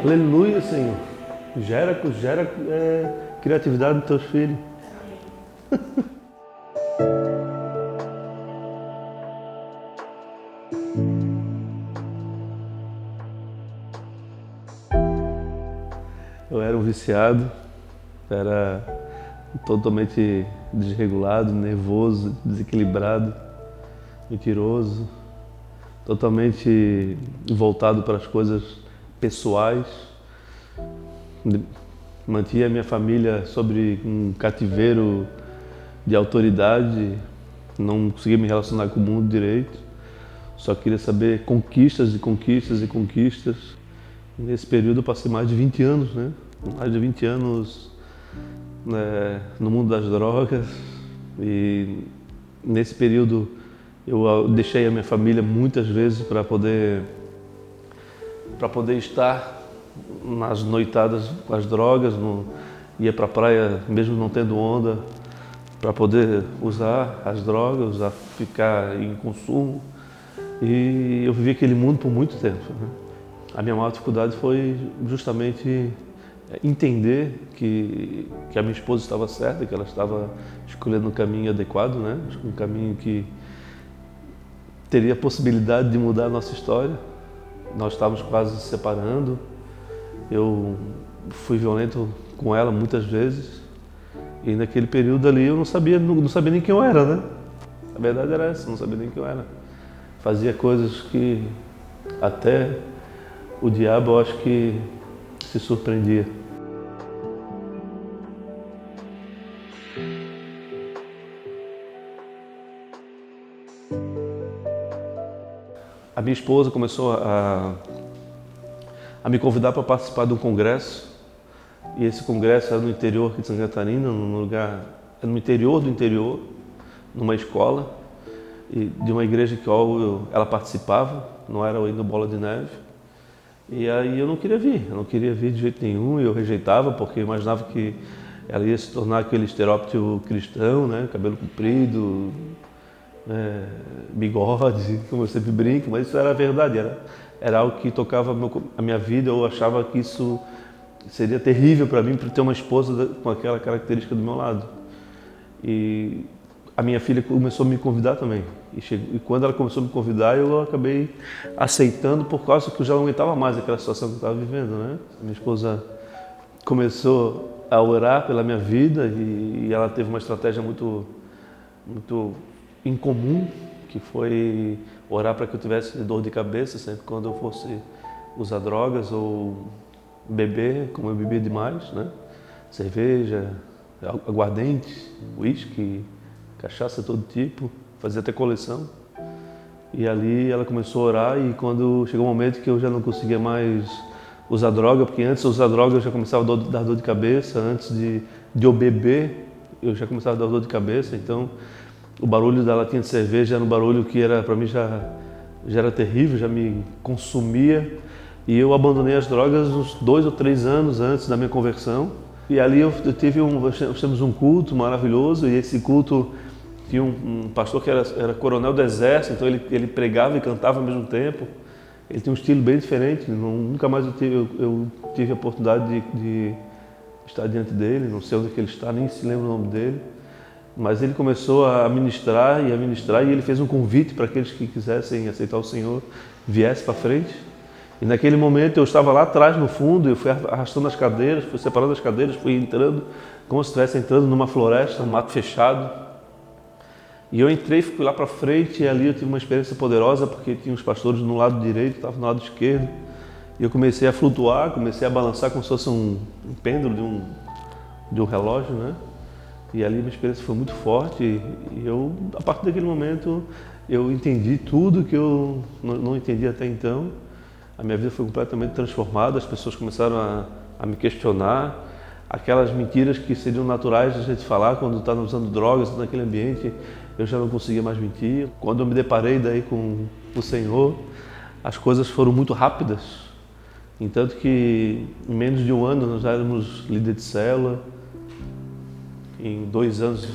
Aleluia, Senhor. Gera criatividade nos teus filhos. Eu era um viciado, era totalmente desregulado, nervoso, desequilibrado, mentiroso, totalmente voltado para as coisas pessoais. Mantinha a minha família sobre um cativeiro de autoridade, não conseguia me relacionar com o mundo direito, só queria saber conquistas e conquistas e conquistas. E nesse período eu passei mais de 20 anos, né? Mais de 20 anos no mundo das drogas, e nesse período eu deixei a minha família muitas vezes para poder estar nas noitadas com as drogas, ia para a praia mesmo não tendo onda, para poder usar as drogas, ficar em consumo, e eu vivi aquele mundo por muito tempo, né? A minha maior dificuldade foi justamente entender que a minha esposa estava certa, que ela estava escolhendo um caminho adequado, né? Um caminho que teria a possibilidade de mudar a nossa história. Nós estávamos quase se separando, eu fui violento com ela muitas vezes, e naquele período ali eu não sabia nem quem eu era, né? A verdade era essa, não sabia nem quem eu era. Fazia coisas que até o diabo, eu acho que se surpreendia. A minha esposa começou a me convidar para participar de um congresso, e esse congresso era no interior aqui de Santa Catarina, era no interior do interior, numa escola, e de uma igreja que ela participava, não era ainda Bola de Neve. E aí eu não queria vir de jeito nenhum, eu rejeitava, porque eu imaginava que ela ia se tornar aquele estereótipo cristão, né? Cabelo comprido, bigode, como eu sempre brinco, mas isso era a verdade, era algo que tocava a minha vida. Eu achava que isso seria terrível para mim, por ter uma esposa com aquela característica do meu lado. E a minha filha começou a me convidar também. E quando ela começou a me convidar, eu acabei aceitando, por causa que eu já não aguentava mais aquela situação que eu estava vivendo, né? A minha esposa começou a orar pela minha vida, e ela teve uma estratégia muito incomum, que foi orar para que eu tivesse dor de cabeça sempre quando eu fosse usar drogas ou beber, como eu bebia demais, né? Cerveja, aguardente, uísque, cachaça de todo tipo, fazia até coleção. E ali ela começou a orar, e quando chegou um momento que eu já não conseguia mais usar droga, porque antes de usar droga eu já começava a dar dor de cabeça, antes de eu beber eu já começava a dar dor de cabeça, então o barulho da latinha de cerveja era um barulho que para mim já era terrível, já me consumia. E eu abandonei as drogas uns 2 ou 3 anos antes da minha conversão. E ali nós tivemos um culto maravilhoso, e esse culto tinha um pastor que era coronel do exército, então ele pregava e cantava ao mesmo tempo. Ele tinha um estilo bem diferente, nunca mais eu tive a oportunidade de estar diante dele, não sei onde que ele está, nem se lembra o nome dele. Mas ele começou a ministrar, e ele fez um convite para aqueles que quisessem aceitar o Senhor, viesse para frente. E naquele momento eu estava lá atrás, no fundo, eu fui arrastando as cadeiras, fui separando as cadeiras, fui entrando, como se estivesse entrando numa floresta, um mato fechado. E eu entrei, fui lá para frente, e ali eu tive uma experiência poderosa, porque tinha os pastores no lado direito, estava no lado esquerdo. E eu comecei a flutuar, comecei a balançar como se fosse um pêndulo de um relógio, né? E ali minha experiência foi muito forte, e a partir daquele momento, eu entendi tudo que eu não entendia até então. A minha vida foi completamente transformada, as pessoas começaram a me questionar, aquelas mentiras que seriam naturais de a gente falar quando está usando drogas naquele ambiente, eu já não conseguia mais mentir. Quando eu me deparei daí com o Senhor, as coisas foram muito rápidas, entanto que em menos de 1 ano nós já éramos líder de célula. Em 2 anos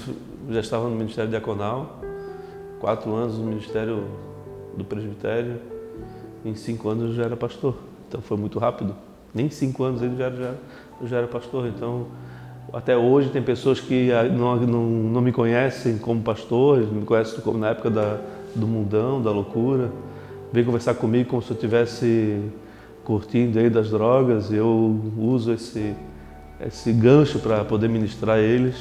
já estava no Ministério Diaconal, 4 anos no Ministério do Presbitério, em 5 anos eu já era pastor. Então foi muito rápido. Nem 5 anos ele já era pastor. Então, até hoje tem pessoas que não me conhecem como pastor, me conhecem como na época do mundão, da loucura. Vem conversar comigo como se eu estivesse curtindo aí das drogas. Eu uso esse gancho para poder ministrar a eles.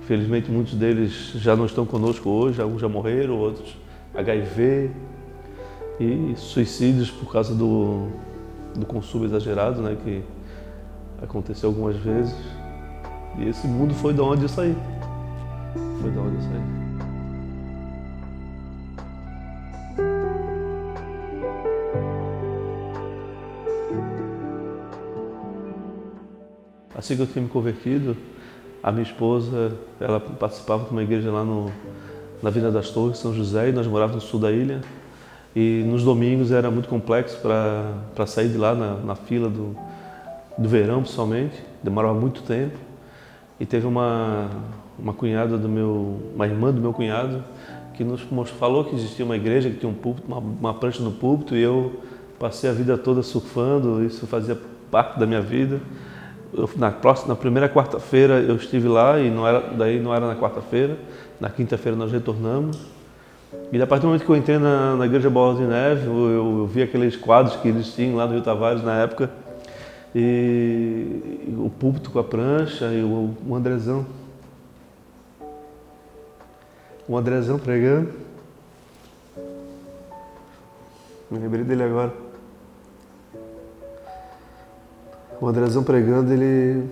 Infelizmente muitos deles já não estão conosco hoje, alguns já morreram, outros HIV e suicídios por causa do consumo exagerado, né, que aconteceu algumas vezes. E esse mundo foi de onde eu saí. Foi de onde eu saí. Assim que eu tinha me convertido, a minha esposa, ela participava de uma igreja lá na Vila das Torres, São José, e nós morávamos no sul da ilha. E nos domingos era muito complexo para sair de lá na fila do verão, principalmente. Demorava muito tempo. E teve uma cunhada uma irmã do meu cunhado, que nos falou que existia uma igreja que tinha um púlpito, uma prancha no púlpito, e eu passei a vida toda surfando, isso fazia parte da minha vida. Na primeira quarta-feira eu estive lá e não era na quarta-feira, na quinta-feira nós retornamos. E a partir do momento que eu entrei na igreja Bola de Neve, eu vi aqueles quadros que eles tinham lá no Rio Tavares na época, e o púlpito com a prancha e o Andrezão. O Andrezão pregando. Me lembrei dele agora. O Andrezão pregando, ele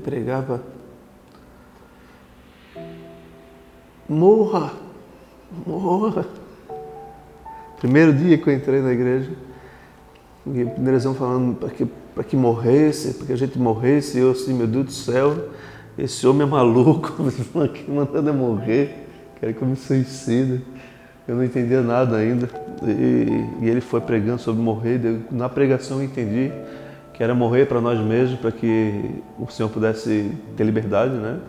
pregava: morra, morra. Primeiro dia que eu entrei na igreja, e o Andrezão falando para que morresse, para que a gente morresse, e eu assim, meu Deus do céu, esse homem é maluco, aqui mandando eu morrer, quer que eu me suicide. Eu não entendia nada ainda, e ele foi pregando sobre morrer. Na pregação eu entendi que era morrer para nós mesmos, para que o Senhor pudesse ter liberdade, né?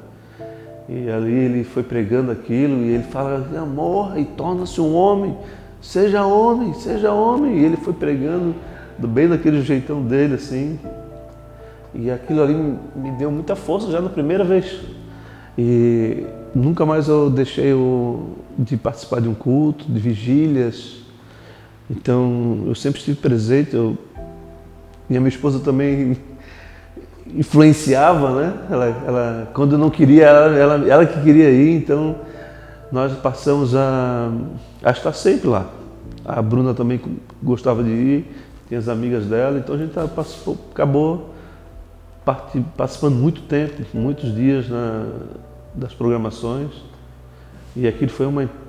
E ali ele foi pregando aquilo, e ele fala: morra e torna-se um homem, seja homem, seja homem. E ele foi pregando bem daquele jeitão dele, assim. E aquilo ali me deu muita força já na primeira vez. E nunca mais eu deixei de participar de um culto, de vigílias. Então eu sempre estive presente. E a minha esposa também influenciava, né? Ela quando eu não queria, ela que queria ir. Então nós passamos a estar sempre lá. A Bruna também gostava de ir, tinha as amigas dela. Então a gente acabou participando muito tempo, muitos dias das programações. E aquilo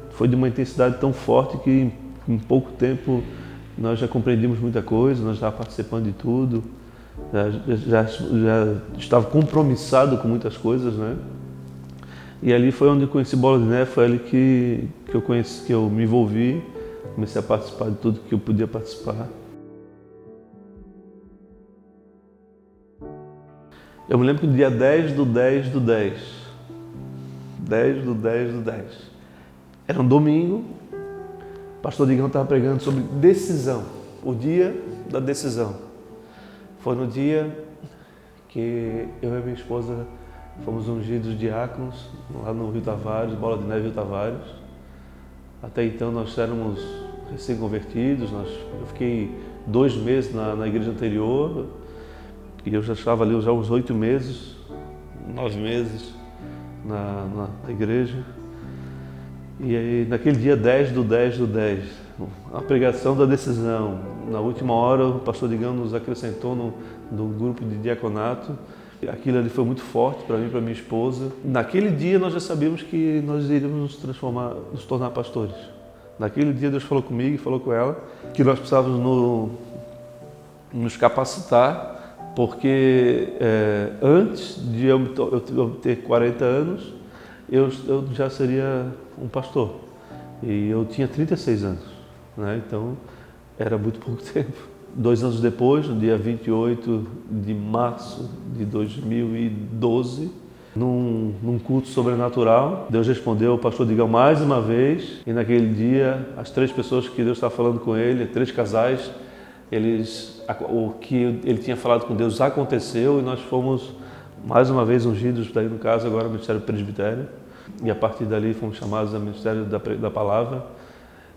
foi de uma intensidade tão forte que em pouco tempo nós já compreendimos muita coisa, nós já participando de tudo, já estava compromissado com muitas coisas, né? E ali foi onde eu conheci Bola de Neve, foi ali que eu me envolvi, comecei a participar de tudo que eu podia participar. Eu me lembro que no dia 10 do 10 do 10, 10 do 10 do 10, era um domingo, o pastor Digão estava pregando sobre decisão, o dia da decisão. Foi no dia que eu e minha esposa fomos ungidos diáconos lá no Rio Tavares, Bola de Neve Rio Tavares. Até então nós éramos recém-convertidos, eu fiquei 2 meses na igreja anterior, e eu já estava ali já uns 8 meses, 9 meses na igreja. E aí, naquele dia 10 do 10 do 10, a pregação da decisão. Na última hora, o pastor Digão nos acrescentou no grupo de diaconato. Aquilo ali foi muito forte para mim e para minha esposa. Naquele dia, nós já sabíamos que nós iríamos nos tornar pastores. Naquele dia, Deus falou comigo e falou com ela que nós precisávamos nos capacitar, porque antes de eu ter 40 anos, eu já seria um pastor. E eu tinha 36 anos, né? Então era muito pouco tempo. 2 anos depois, no dia 28 de março de 2012, num culto sobrenatural, Deus respondeu ao pastor Digão mais uma vez. E naquele dia, as 3 pessoas que Deus estava falando com ele, 3 casais, o que ele tinha falado com Deus aconteceu e nós fomos mais uma vez ungidos, daí no caso agora o Ministério Presbitério, e a partir dali fomos chamados ao Ministério da Palavra.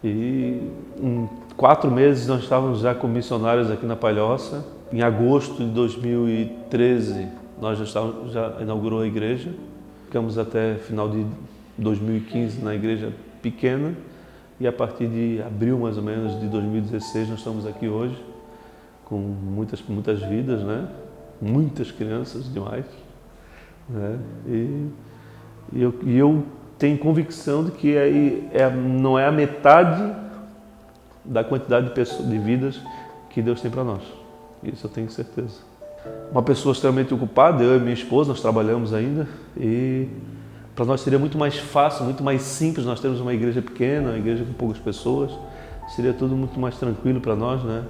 E em 4 meses nós estávamos já como missionários aqui na Palhoça. Em agosto de 2013 nós já inaugurou a igreja. Ficamos até final de 2015 na igreja pequena e a partir de abril mais ou menos de 2016 nós estamos aqui hoje com muitas vidas, né? Muitas crianças demais, né? E eu tenho convicção de que não é a metade da quantidade de vidas que Deus tem para nós. Isso eu tenho certeza. Uma pessoa extremamente ocupada, eu e minha esposa, nós trabalhamos ainda e para nós seria muito mais fácil, muito mais simples nós termos uma igreja pequena, uma igreja com poucas pessoas, seria tudo muito mais tranquilo para nós, né?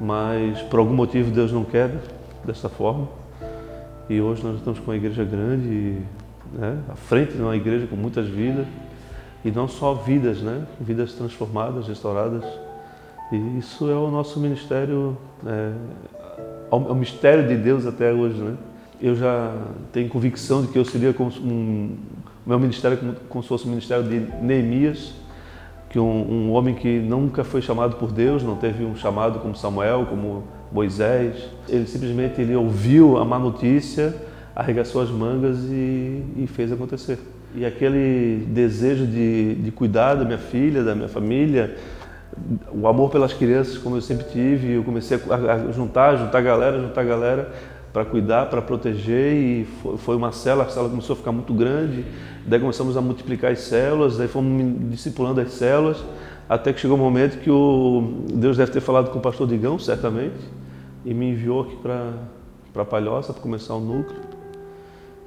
Mas por algum motivo Deus não quer dessa forma e hoje nós estamos com uma igreja grande, né? À frente de uma igreja com muitas vidas e não só vidas, né? Vidas transformadas, restauradas. E isso é o nosso ministério, é o mistério de Deus até hoje, né? Eu já tenho convicção de que eu seria como meu ministério como se fosse o ministério de Neemias, que um homem que nunca foi chamado por Deus, não teve um chamado como Samuel, como Moisés. Ele simplesmente ouviu a má notícia, arregaçou as mangas e fez acontecer. E aquele desejo de cuidar da minha filha, da minha família, o amor pelas crianças, como eu sempre tive, eu comecei a juntar a galera para cuidar, para proteger e foi uma célula, a célula começou a ficar muito grande, daí começamos a multiplicar as células, daí fomos discipulando as células, até que chegou um momento que Deus deve ter falado com o pastor Digão, certamente, e me enviou aqui para Palhoça para começar o núcleo.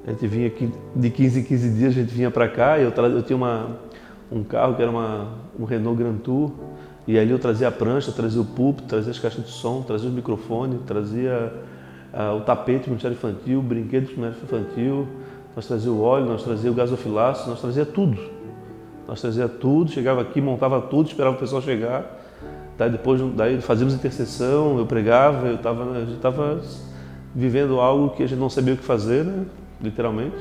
A gente vinha aqui, de 15 em 15 dias a gente vinha para cá, e eu tinha um carro que era um Renault Grand Tour, e ali eu trazia a prancha, trazia o púlpito, trazia as caixas de som, trazia os microfones, trazia o tapete do Ministério Infantil, brinquedos do Ministério Infantil, nós trazia o óleo, nós trazia o gasofilaço, nós trazia tudo. Nós trazia tudo, chegava aqui, montava tudo, esperava o pessoal chegar, daí fazíamos intercessão, eu pregava, a gente estava vivendo algo que a gente não sabia o que fazer, né? Literalmente.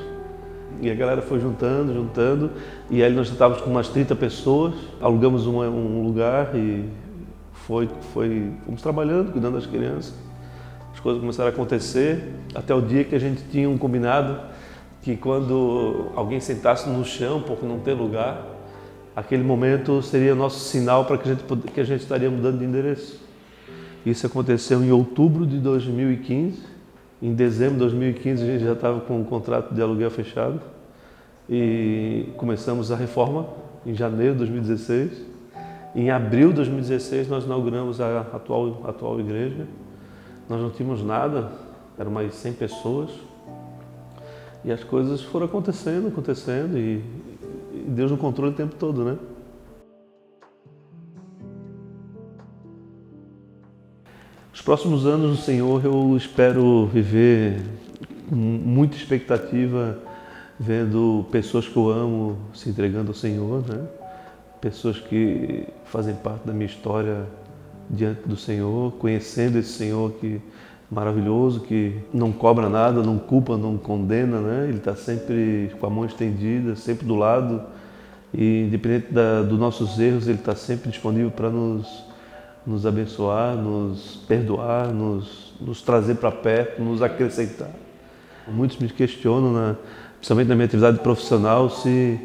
E a galera foi juntando, e aí nós já estávamos com umas 30 pessoas, alugamos um lugar e fomos trabalhando, cuidando das crianças. As coisas começaram a acontecer, até o dia que a gente tinha um combinado que quando alguém sentasse no chão por não ter lugar, aquele momento seria nosso sinal para que a gente estaria mudando de endereço. Isso aconteceu em outubro de 2015. Em dezembro de 2015 a gente já estava com o contrato de aluguel fechado e começamos a reforma em janeiro de 2016. Em abril de 2016 nós inauguramos a atual igreja. Nós não tínhamos nada, eram mais 100 pessoas e as coisas foram acontecendo e Deus no controle o tempo todo, né? Os próximos anos do Senhor eu espero viver com muita expectativa, vendo pessoas que eu amo se entregando ao Senhor, né? Pessoas que fazem parte da minha história diante do Senhor, conhecendo esse Senhor que maravilhoso, que não cobra nada, não culpa, não condena, né? Ele está sempre com a mão estendida, sempre do lado e independente dos nossos erros, Ele está sempre disponível para nos abençoar, nos perdoar, nos trazer para perto, nos acrescentar. Muitos me questionam, principalmente na minha atividade profissional, se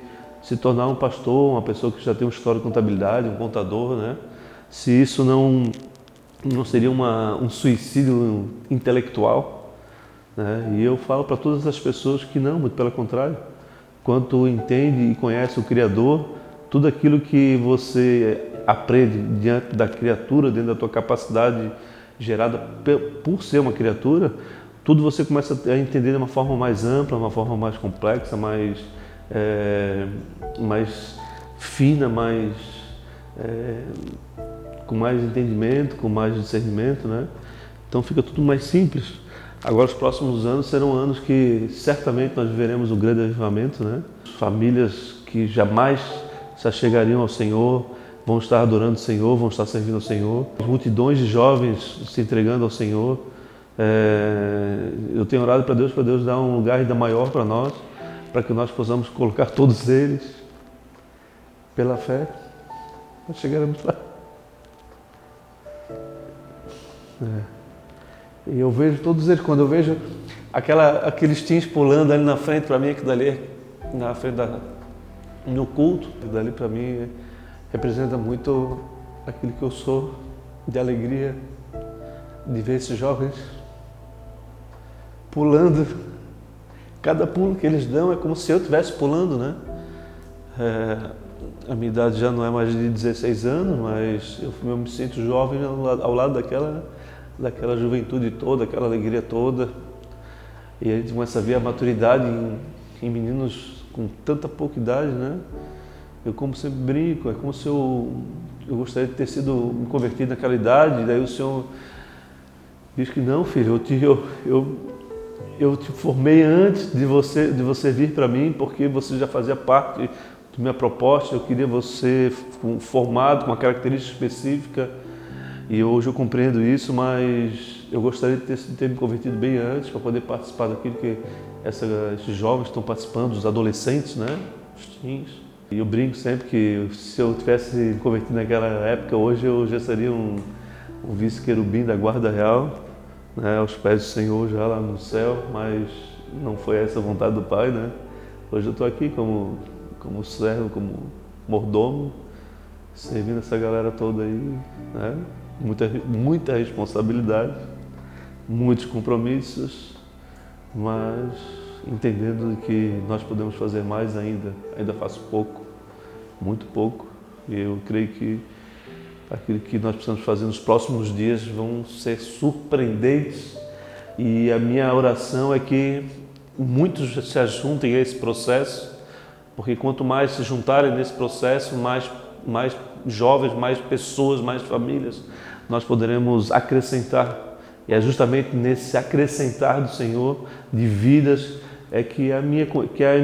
tornar um pastor, uma pessoa que já tem um histórico de contabilidade, um contador, né? Se isso não seria um suicídio intelectual, né? E eu falo para todas as pessoas que não, muito pelo contrário. Quando entende e conhece o Criador, tudo aquilo que você aprende diante da criatura, dentro da tua capacidade gerada por ser uma criatura, tudo você começa a entender de uma forma mais ampla, uma forma mais complexa, mais fina, com mais entendimento, com mais discernimento, né? Então fica tudo mais simples. Agora os próximos anos serão anos que certamente nós viveremos um grande avivamento, né? Famílias que jamais se achegariam ao Senhor vão estar adorando o Senhor, vão estar servindo ao Senhor. Multidões de jovens se entregando ao Senhor. Eu tenho orado para Deus dar um lugar ainda maior para nós, para que nós possamos colocar todos eles pela fé. Nós chegaremos lá. E eu vejo todos eles, quando eu vejo aqueles teens pulando ali na frente, para mim, aquilo dali, na frente no culto, aquilo dali para mim representa muito aquilo que eu sou, de alegria, de ver esses jovens pulando. Cada pulo que eles dão é como se eu estivesse pulando, né? A minha idade já não é mais de 16 anos, mas eu me sinto jovem ao lado daquela juventude toda, aquela alegria toda. E a gente começa a ver a maturidade em meninos com tanta pouca idade, né? Eu, como sempre brinco, é como se eu gostaria de ter me convertido naquela idade. Daí o Senhor diz que não, filho, eu te formei antes de você vir para mim, porque você já fazia parte da minha proposta. Eu queria você formado com uma característica específica, e hoje eu compreendo isso, mas eu gostaria de ter me convertido bem antes, para poder participar daquilo que esses jovens estão participando, os adolescentes, né? Os teens. E eu brinco sempre que se eu tivesse me convertido naquela época, hoje eu já seria um vice-querubim da guarda real, né, aos pés do Senhor já lá no céu, mas não foi essa a vontade do Pai, né? Hoje eu estou aqui como servo, como mordomo, servindo essa galera toda aí, né? Muita responsabilidade, muitos compromissos, mas entendendo que nós podemos fazer mais ainda faço pouco, muito pouco, e eu creio que aquilo que nós precisamos fazer nos próximos dias vão ser surpreendentes, e a minha oração é que muitos se ajuntem a esse processo, porque quanto mais se juntarem nesse processo, mais jovens, mais pessoas, mais famílias nós poderemos acrescentar. E é justamente nesse acrescentar do Senhor de vidas que é a minha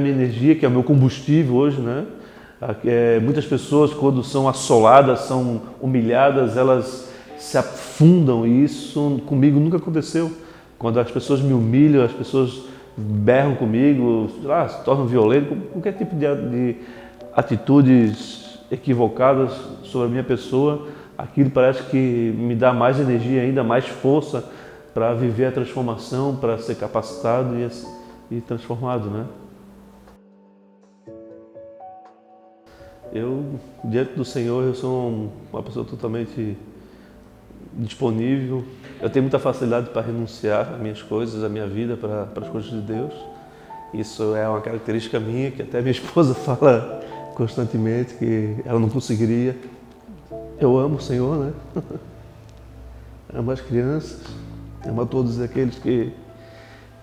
energia, que é o meu combustível hoje, né? Muitas pessoas, quando são assoladas, são humilhadas, elas se afundam, e isso comigo nunca aconteceu. Quando as pessoas me humilham, as pessoas berram comigo, se tornam violentos, qualquer tipo de atitudes equivocadas sobre a minha pessoa, aquilo parece que me dá mais energia, ainda mais força para viver a transformação, para ser capacitado e transformado, né? Eu, diante do Senhor, eu sou uma pessoa totalmente disponível. Eu tenho muita facilidade para renunciar às minhas coisas, à minha vida, para as coisas de Deus. Isso é uma característica minha, que até minha esposa fala constantemente que ela não conseguiria. Eu amo o Senhor, né? Amo as crianças, amo a todos aqueles que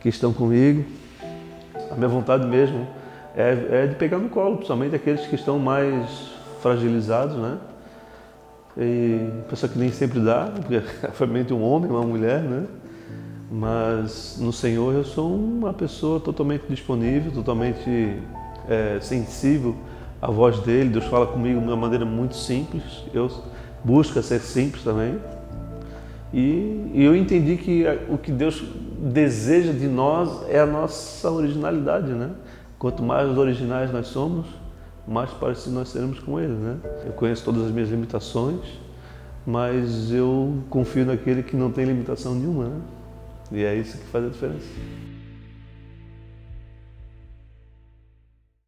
estão comigo. A minha vontade mesmo é de pegar no colo, principalmente aqueles que estão mais fragilizados, né? E pessoa que nem sempre dá, porque é realmente um homem, uma mulher, né? Mas no Senhor eu sou uma pessoa totalmente disponível, totalmente sensível à voz dele. Deus fala comigo de uma maneira muito simples, eu busco ser simples também. E eu entendi que o que Deus deseja de nós é a nossa originalidade, né? Quanto mais originais nós somos, mais parecidos nós seremos com Ele, né? Eu conheço todas as minhas limitações, mas eu confio naquele que não tem limitação nenhuma, né? E é isso que faz a diferença.